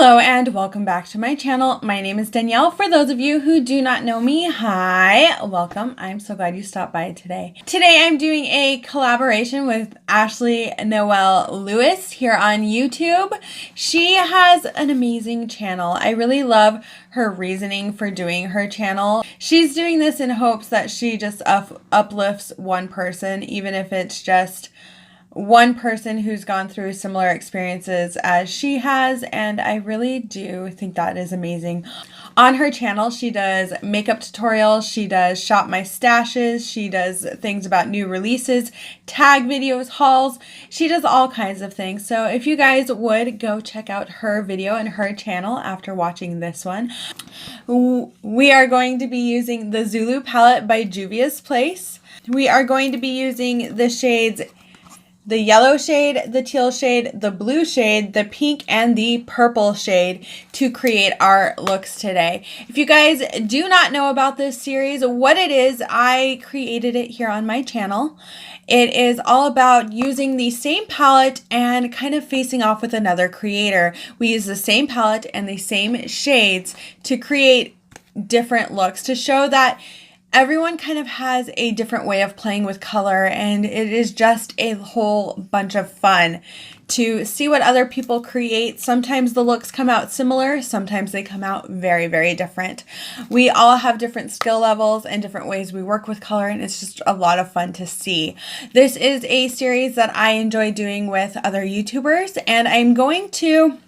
Hello and welcome back to my channel. My name is Danielle. For those of you who do not know me, hi, welcome. I'm so glad you stopped by today. Today I'm doing a collaboration with Ashley Noel Lewis here on YouTube. She has an amazing channel. I really love her reasoning for doing her channel. She's doing this in hopes that she just uplifts one person, even if it's just one person who's gone through similar experiences as she has, and I really do think that is amazing. On her channel, she does makeup tutorials, she does shop my stashes, she does things about new releases, tag videos, hauls, she does all kinds of things. So if you guys would go check out her video and her channel after watching this one. We are going to be using the Zulu palette by Juvia's Place. We are going to be using the shades the yellow shade, the teal shade, the blue shade, the pink, and the purple shade to create our looks today. If you guys do not know about this series, what it is, I created it here on my channel. It is all about using the same palette and kind of facing off with another creator. We use the same palette and the same shades to create different looks to show that everyone kind of has a different way of playing with color, and it is just a whole bunch of fun to see what other people create. Sometimes the looks come out similar, sometimes they come out very, very different. We all have different skill levels and different ways we work with color, and it's just a lot of fun to see. This is a series that I enjoy doing with other YouTubers, and I'm going to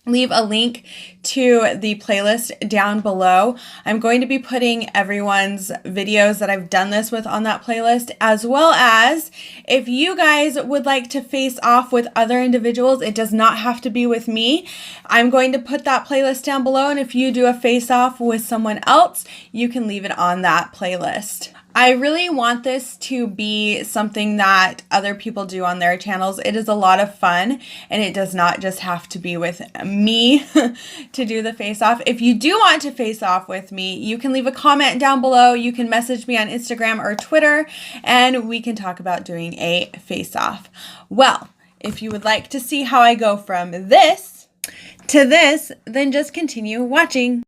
leave a link to the playlist down below. I'm going to be putting everyone's videos that I've done this with on that playlist, as well as if you guys would like to face off with other individuals, it does not have to be with me. I'm going to put that playlist down below, and if you do a face off with someone else, you can leave it on that playlist. I really want this to be something that other people do on their channels. It is a lot of fun, and it does not just have to be with me to do the face off. If you do want to face off with me, you can leave a comment down below. You can message me on Instagram or Twitter, and we can talk about doing a face off. Well, if you would like to see how I go from this to this, then just continue watching.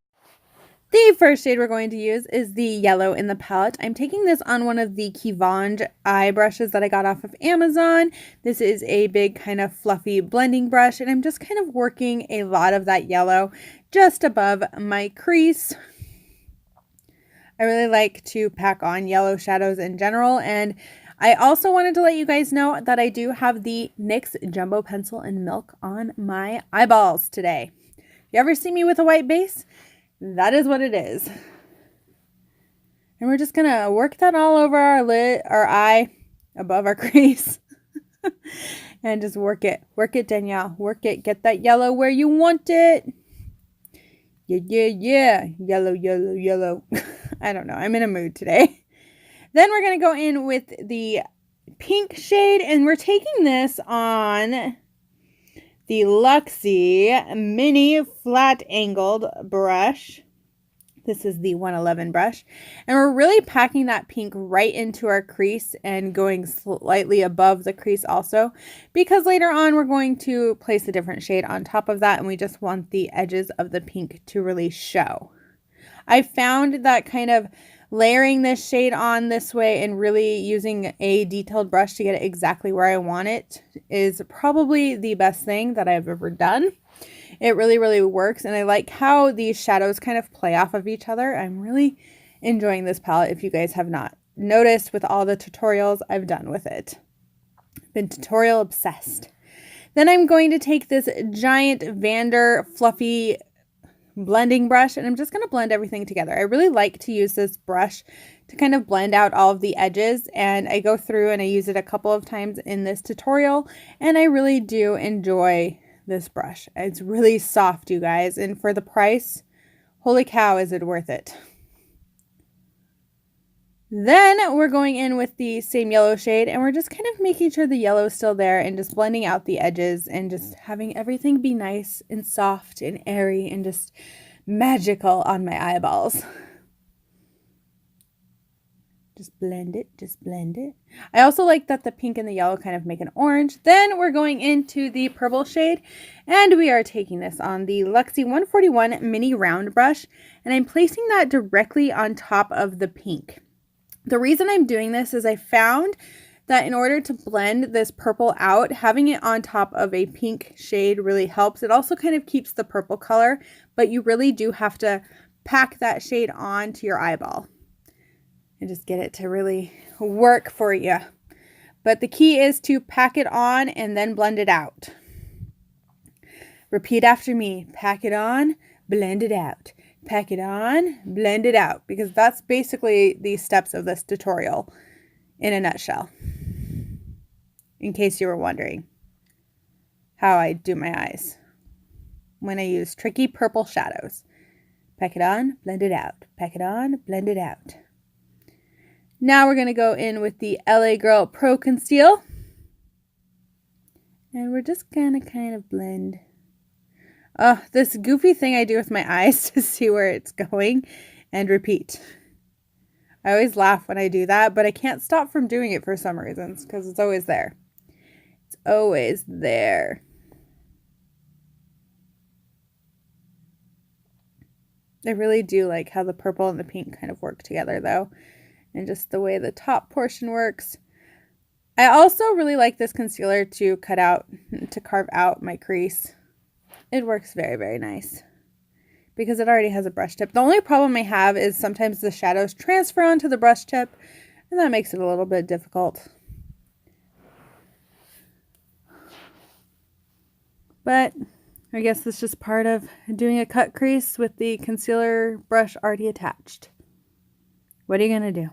The first shade we're going to use is the yellow in the palette. I'm taking this on one of the Kivonge eye brushes that I got off of Amazon. This is a big kind of fluffy blending brush, and I'm just kind of working a lot of that yellow just above my crease. I really like to pack on yellow shadows in general, and I also wanted to let you guys know that I do have the NYX Jumbo Pencil in Milk on my eyeballs today. You ever see me with a white base? That is what it is. And we're just gonna work that all over our lid, our eye, above our crease. And just work it. Work it, Danielle. Work it. Get that yellow where you want it. Yeah, yeah, yeah. Yellow, yellow, yellow. I don't know. I'm in a mood today. Then we're gonna go in with the pink shade, and we're taking this on the Luxie mini flat angled brush. This is the 111 brush, and we're really packing that pink right into our crease and going slightly above the crease also, because later on we're going to place a different shade on top of that, and we just want the edges of the pink to really show. I found that kind of layering this shade on this way and really using a detailed brush to get it exactly where I want it is probably the best thing that I've ever done. It really, really works, and I like how these shadows kind of play off of each other. I'm really enjoying this palette if you guys have not noticed with all the tutorials I've done with it. I've been tutorial obsessed. Then I'm going to take this giant Vander fluffy blending brush, and I'm just going to blend everything together. I really like to use this brush to kind of blend out all of the edges, and I go through and I use it a couple of times in this tutorial, and I really do enjoy this brush. It's really soft, you guys, and for the price, holy cow, is it worth it. Then we're going in with the same yellow shade, and we're just kind of making sure the yellow is still there and just blending out the edges and just having everything be nice and soft and airy and just magical on my eyeballs. Just blend it, just blend it. I also like that the pink and the yellow kind of make an orange. Then we're going into the purple shade, and we are taking this on the Luxie 141 mini round brush, and I'm placing that directly on top of the pink. The reason I'm doing this is I found that in order to blend this purple out, having it on top of a pink shade really helps. It also kind of keeps the purple color, but you really do have to pack that shade on to your eyeball and just get it to really work for you. But the key is to pack it on and then blend it out. Repeat after me. Pack it on, blend it out. Pack it on, blend it out. Because that's basically the steps of this tutorial in a nutshell. In case you were wondering how I do my eyes when I use tricky purple shadows. Pack it on, blend it out. Pack it on, blend it out. Now we're going to go in with the LA Girl Pro Conceal. And we're just going to kind of blend. Oh, this goofy thing I do with my eyes to see where it's going and repeat. I always laugh when I do that, but I can't stop from doing it for some reasons because it's always there. It's always there. I really do like how the purple and the pink kind of work together though. And just the way the top portion works. I also really like this concealer to carve out my crease. It works very, very nice because it already has a brush tip. The only problem I have is sometimes the shadows transfer onto the brush tip, and that makes it a little bit difficult. But I guess that's just part of doing a cut crease with the concealer brush already attached. What are you going to do?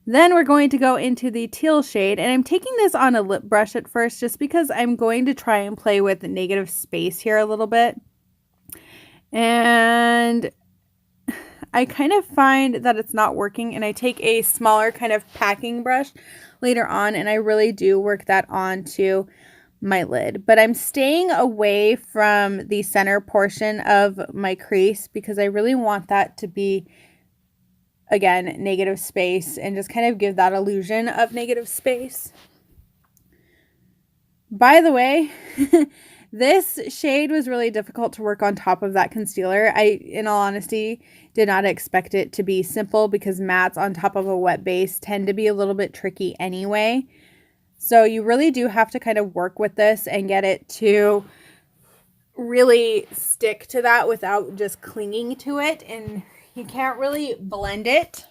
Then we're going to go into the teal shade, and I'm taking this on a lip brush at first just because I'm going to try and play with the negative space here a little bit. And I kind of find that it's not working, and I take a smaller kind of packing brush later on, and I really do work that onto my lid. But I'm staying away from the center portion of my crease because I really want that to be, again, negative space and just kind of give that illusion of negative space. By the way, this shade was really difficult to work on top of that concealer. I, in all honesty, did not expect it to be simple because mattes on top of a wet base tend to be a little bit tricky anyway. So you really do have to kind of work with this and get it to really stick to that without just clinging to it, and you can't really blend it.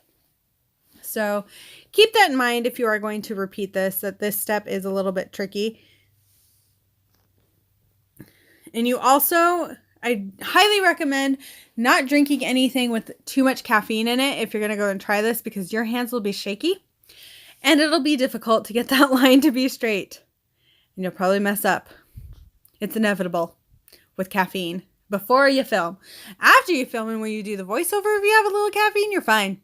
So keep that in mind if you are going to repeat this, that this step is a little bit tricky. And you also, I highly recommend not drinking anything with too much caffeine in it if you're going to go and try this, because your hands will be shaky and it'll be difficult to get that line to be straight. And you'll probably mess up. It's inevitable with caffeine before you film. After you film and when you do the voiceover, if you have a little caffeine, you're fine.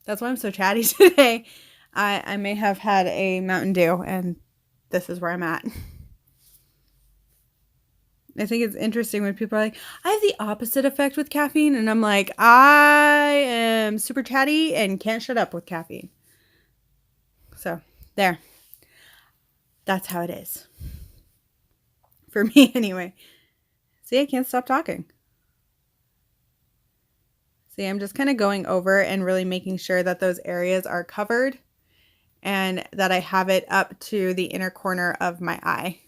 That's why I'm so chatty today. I may have had a Mountain Dew and this is where I'm at. I think it's interesting when people are like, I have the opposite effect with caffeine. And I'm like, I am super chatty and can't shut up with caffeine. So there. That's how it is. For me anyway. See, I can't stop talking. See, I'm just kind of going over and really making sure that those areas are covered and that I have it up to the inner corner of my eye.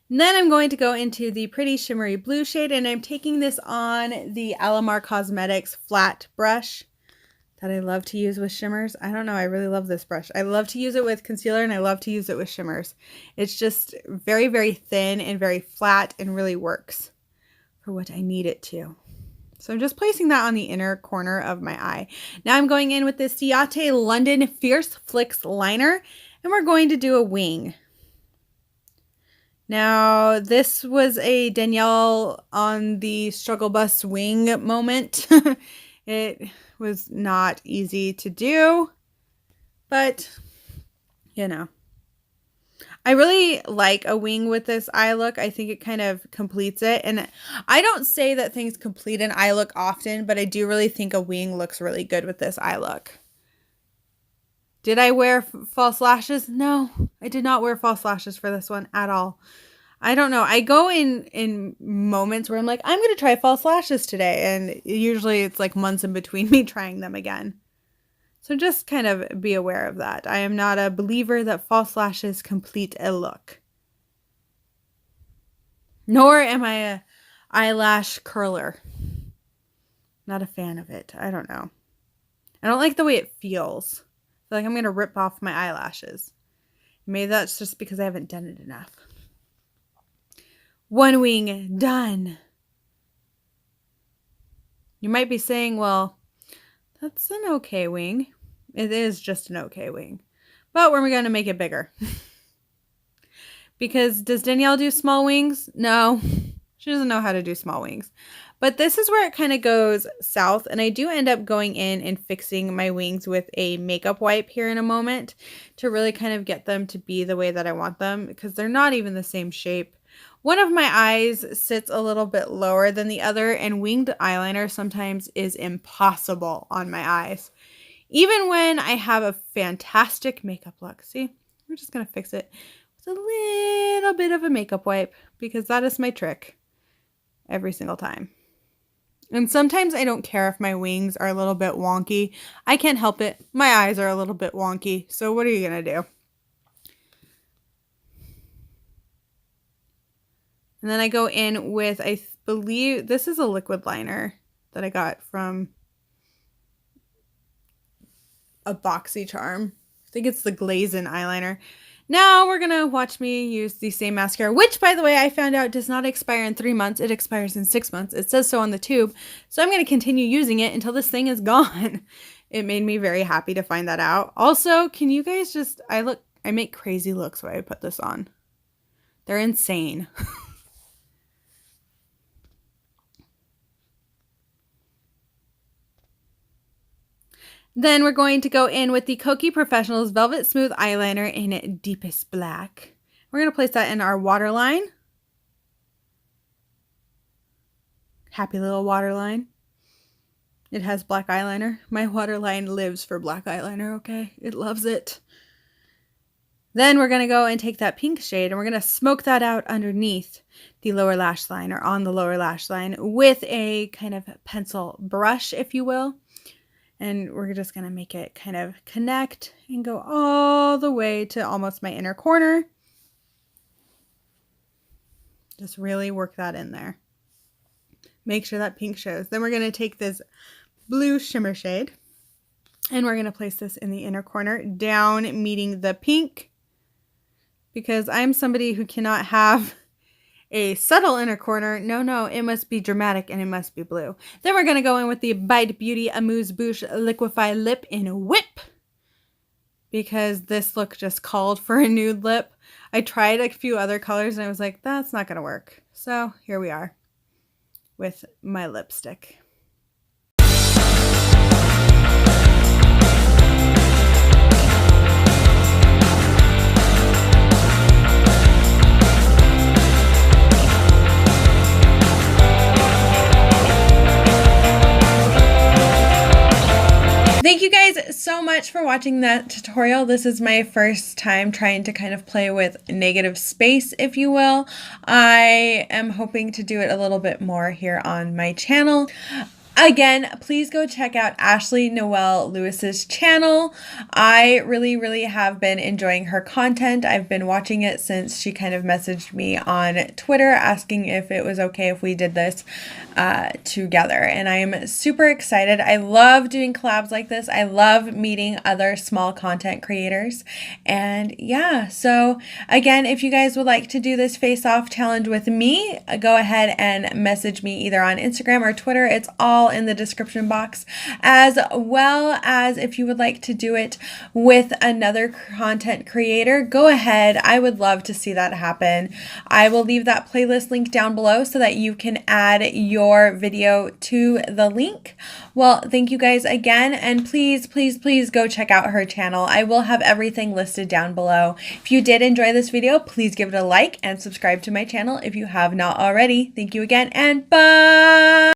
And then I'm going to go into the pretty shimmery blue shade, and I'm taking this on the Alamar Cosmetics flat brush that I love to use with shimmers. I don't know, I really love this brush. I love to use it with concealer and I love to use it with shimmers. It's just very, very thin and very flat and really works for what I need it to. So I'm just placing that on the inner corner of my eye. Now I'm going in with this Ciate London Fierce Flicks liner, and we're going to do a wing. Now, this was a Danielle on the struggle bus wing moment. It was not easy to do, but, you know. I really like a wing with this eye look. I think it kind of completes it. And I don't say that things complete an eye look often, but I do really think a wing looks really good with this eye look. Did I wear false lashes? No, I did not wear false lashes for this one at all. I don't know. I go in moments where I'm like, I'm going to try false lashes today. And usually it's like months in between me trying them again. So just kind of be aware of that. I am not a believer that false lashes complete a look. Nor am I a eyelash curler. Not a fan of it. I don't know. I don't like the way it feels. I feel like I'm going to rip off my eyelashes. Maybe that's just because I haven't done it enough. One wing done. You might be saying, well, that's an okay wing. It is just an okay wing. But we're going to make it bigger. Because does Danielle do small wings? No. She doesn't know how to do small wings. But this is where it kind of goes south. And I do end up going in and fixing my wings with a makeup wipe here in a moment to really kind of get them to be the way that I want them. Because they're not even the same shape. One of my eyes sits a little bit lower than the other, and winged eyeliner sometimes is impossible on my eyes. Even when I have a fantastic makeup look. See, we're just going to fix it with a little bit of a makeup wipe because that is my trick every single time. And sometimes I don't care if my wings are a little bit wonky. I can't help it. My eyes are a little bit wonky. So what are you going to do? And then I go in with, I believe, this is a liquid liner that I got from a BoxyCharm. I think it's the Glazen eyeliner. Now we're going to watch me use the same mascara, which, by the way, I found out does not expire in 3 months. It expires in 6 months. It says so on the tube. So I'm going to continue using it until this thing is gone. It made me very happy to find that out. Also, can you guys just, I make crazy looks when I put this on. They're insane. Then we're going to go in with the Kokie Professionals Velvet Smooth Eyeliner in Deepest Black. We're going to place that in our waterline. Happy little waterline. It has black eyeliner. My waterline lives for black eyeliner, okay? It loves it. Then we're going to go and take that pink shade and we're going to smoke that out underneath the lower lash line, or on the lower lash line, with a kind of pencil brush, if you will. And we're just going to make it kind of connect and go all the way to almost my inner corner. Just really work that in there. Make sure that pink shows. Then we're going to take this blue shimmer shade and we're going to place this in the inner corner, down meeting the pink, because I'm somebody who cannot have a subtle inner corner. No, it must be dramatic and it must be blue. Then we're going to go in with the Bite Beauty Amuse Bouche Liquify Lip in Whip, because this look just called for a nude lip. I tried a few other colors and I was like, that's not going to work. So here we are with my lipstick. Thank you guys so much for watching that tutorial. This is my first time trying to kind of play with negative space, if you will. I am hoping to do it a little bit more here on my channel. Again, please go check out Ashley Noel Lewis's channel. I really have been enjoying her content. I've been watching it since she kind of messaged me on Twitter asking if it was okay if we did this together. And I am super excited. I love doing collabs like this. I love meeting other small content creators. And yeah, so again, if you guys would like to do this face-off challenge with me, go ahead and message me either on Instagram or Twitter. It's all all in the description box, as well as if you would like to do it with another content creator, go ahead. I would love to see that happen. I will leave that playlist link down below so that you can add your video to the link. Well, thank you guys again, and please, please, please go check out her channel. I will have everything listed down below. If you did enjoy this video, please give it a like and subscribe to my channel if you have not already. Thank you again, and bye!